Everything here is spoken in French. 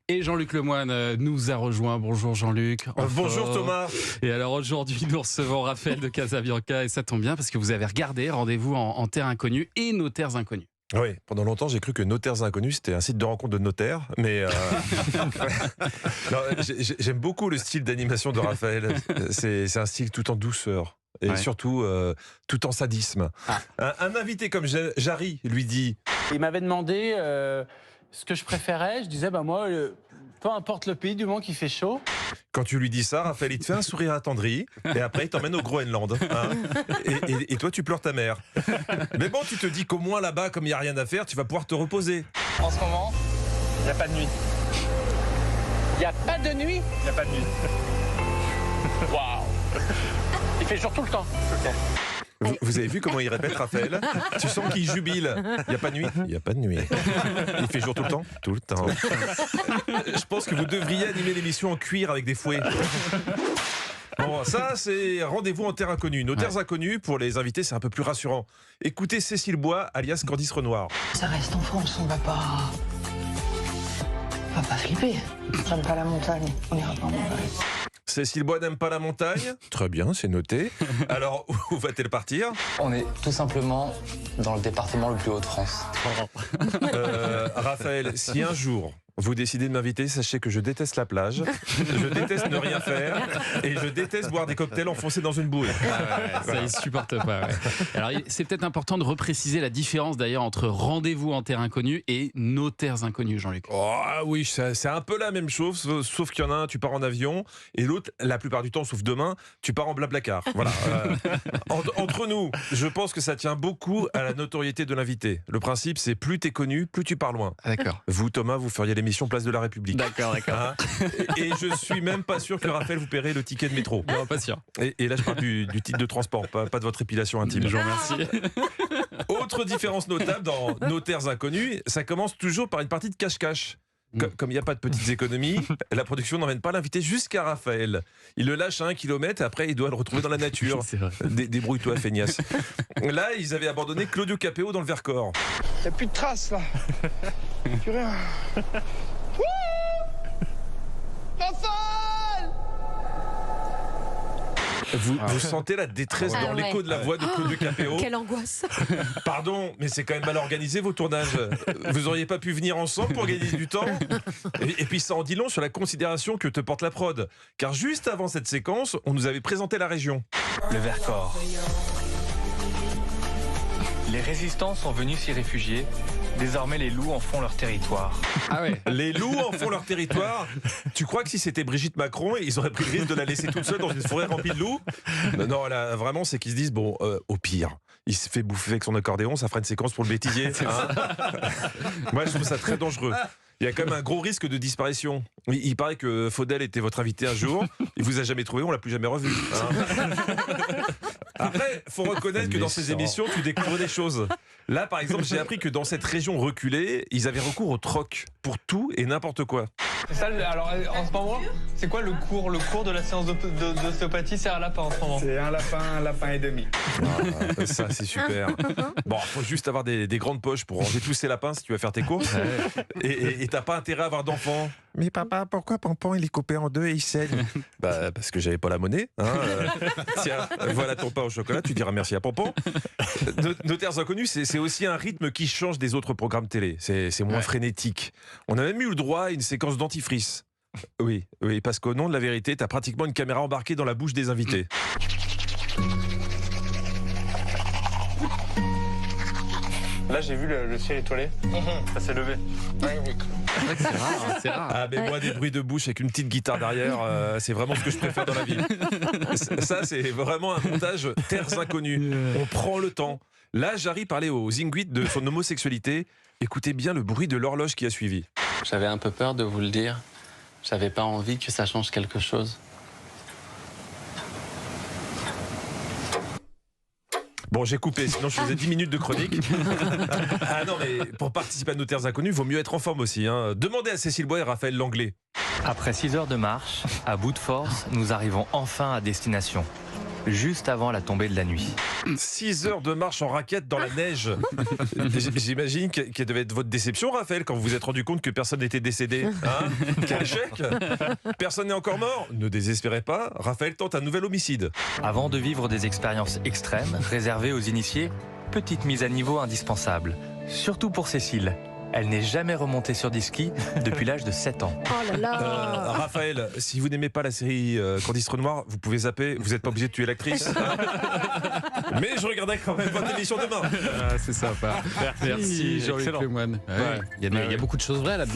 Et Jean-Luc Lemoyne nous a rejoint. Bonjour Jean-Luc. Bonjour Thomas. Et alors aujourd'hui, nous recevons Raphaël de Casabianca et ça tombe bien parce que vous avez regardé Rendez-vous en terre inconnue et Notaires inconnus. Oui, pendant longtemps j'ai cru que Notaires Inconnus c'était un site de rencontre de notaires, mais non, j'aime beaucoup le style d'animation de Raphaël. C'est un style tout en douceur et surtout tout en sadisme. Un invité comme Jarry lui dit. Il m'avait demandé ce que je préférais. Je disais moi, peu importe le pays du moment qu'il fait chaud. Quand tu lui dis ça, Raphaël, il te fait un sourire attendri et après il t'emmène au Groenland. Hein, et toi, tu pleures ta mère. Mais bon, tu te dis qu'au moins là-bas, comme il n'y a rien à faire, tu vas pouvoir te reposer. En ce moment, il n'y a pas de nuit. Il n'y a pas de nuit. Il n'y a pas de nuit. Waouh. Il fait jour tout le temps. Vous avez vu comment il répète, Raphaël? Tu sens qu'il jubile. Il n'y a pas de nuit? Il n'y a pas de nuit. Il fait jour tout le temps? Tout le temps. Je pense que vous devriez animer l'émission en cuir avec des fouets. Bon, ça, c'est Rendez-vous en terre inconnue. Nos terres inconnues, pour les invités, c'est un peu plus rassurant. Écoutez Cécile Bois, alias Candice Renoir. Ça reste en France, on va pas flipper. J'aime pas la montagne, on ira pas en montagne. Cécile Bois n'aime pas la montagne? Très bien, c'est noté. Alors, où va-t-elle partir? On est tout simplement dans le département le plus haut de France. Raphaël, si un jour vous décidez de m'inviter, sachez que je déteste la plage, je déteste ne rien faire et je déteste boire des cocktails enfoncés dans une bouée. Ça, il supporte pas. Alors, c'est peut-être important de repréciser la différence d'ailleurs entre Rendez-vous en terre inconnue et Notaires inconnus, Jean-Luc. Oh oui, c'est un peu la même chose, sauf qu'il y en a un, tu pars en avion, et l'autre, la plupart du temps, sauf demain, tu pars en blablacar. Voilà. Entre nous, je pense que ça tient beaucoup à la notoriété de l'invité. Le principe, c'est plus t'es connu, plus tu pars loin. D'accord. Vous, Thomas, vous feriez l'émission Place de la République. D'accord. Hein, et je suis même pas sûr que Raphaël vous paierez le ticket de métro. Non, pas sûr. Et là, je parle du titre de transport, pas de votre épilation intime. Je vous remercie. Autre différence notable dans Notaires Inconnus, ça commence toujours par une partie de cache-cache. Comme il n'y a pas de petites économies, la production n'emmène pas l'invité jusqu'à Raphaël. Il le lâche à 1 kilomètre et après il doit le retrouver dans la nature. Débrouille-toi, feignasse. Là, ils avaient abandonné Claudio Capéo dans le Vercors. Il n'y a plus de traces là. Plus rien. Vous sentez la détresse dans l'écho de la voix de Claudio Capéo. Quelle angoisse. Pardon, mais c'est quand même mal organisé vos tournages. Vous auriez pas pu venir ensemble pour gagner du temps? Et puis ça en dit long sur la considération que te porte la prod. Car juste avant cette séquence, on nous avait présenté la région. Le Vercors. Les résistants sont venus s'y réfugier. Désormais, les loups en font leur territoire. Ah ouais. Les loups en font leur territoire. Tu crois que si c'était Brigitte Macron, ils auraient pris le risque de la laisser toute seule dans une forêt remplie de loups? Non, là, vraiment, c'est qu'ils se disent, bon, au pire, il se fait bouffer avec son accordéon, ça fera une séquence pour le bêtisier. Hein. Moi, je trouve ça très dangereux. Il y a quand même un gros risque de disparition. Il paraît que Faudel était votre invité un jour, il vous a jamais trouvé, on l'a plus jamais revu. Hein. Après, faut reconnaître que dans ces émissions, tu découvres des choses. Là, par exemple, j'ai appris que dans cette région reculée, ils avaient recours au troc pour tout et n'importe quoi. C'est ça, alors en ce moment, c'est quoi le cours de la séance d'ostéopathie? C'est un lapin en ce moment. C'est un lapin et demi. Ah, ça, c'est super. Bon, faut juste avoir des grandes poches pour ranger tous ces lapins si tu vas faire tes courses. Et t'as pas intérêt à avoir d'enfants. Mais papa, pourquoi Pampan il est coupé en deux et il saigne? Bah parce que j'avais pas la monnaie. Hein, tiens, voilà ton pain au chocolat, tu diras merci à Pampan. Notaires Inconnus, c'est aussi un rythme qui change des autres programmes télé. C'est moins frénétique. On a même eu le droit à une séquence dentifrice. Oui, parce qu'au nom de la vérité, t'as pratiquement une caméra embarquée dans la bouche des invités. Là, j'ai vu le ciel étoilé. Ça s'est levé. C'est rare. Ah, mais moi, des bruits de bouche avec une petite guitare derrière, c'est vraiment ce que je préfère dans la vie. Ça, c'est vraiment un montage Terres Inconnues. On prend le temps. Là, Jarry parlait aux Inuits de son homosexualité. Écoutez bien le bruit de l'horloge qui a suivi. J'avais un peu peur de vous le dire. J'avais pas envie que ça change quelque chose. Bon, j'ai coupé, sinon je faisais 10 minutes de chronique. Ah non, mais pour participer à nos Terres Inconnues, il vaut mieux être en forme aussi. Hein. Demandez à Cécile Bois et Raphaël Langlais. Après 6 heures de marche, à bout de force, nous arrivons enfin à destination. juste avant la tombée de la nuit. 6 heures de marche en raquette dans la neige. J'imagine qu'elle devait être votre déception, Raphaël, quand vous vous êtes rendu compte que personne n'était décédé. Hein? Quel échec! Personne n'est encore mort. Ne désespérez pas, Raphaël tente un nouvel homicide. Avant de vivre des expériences extrêmes réservées aux initiés, petite mise à niveau indispensable. Surtout pour Cécile. Elle n'est jamais remontée sur des skis depuis l'âge de 7 ans. Oh là là. Raphaël, si vous n'aimez pas la série Candice Renoir, vous pouvez zapper, vous n'êtes pas obligé de tuer l'actrice. Mais je regarderai quand même votre émission demain. C'est sympa. Merci Jean-Luc Excellent. Lemoyne. Ouais. Il y a beaucoup de choses vraies là-dedans.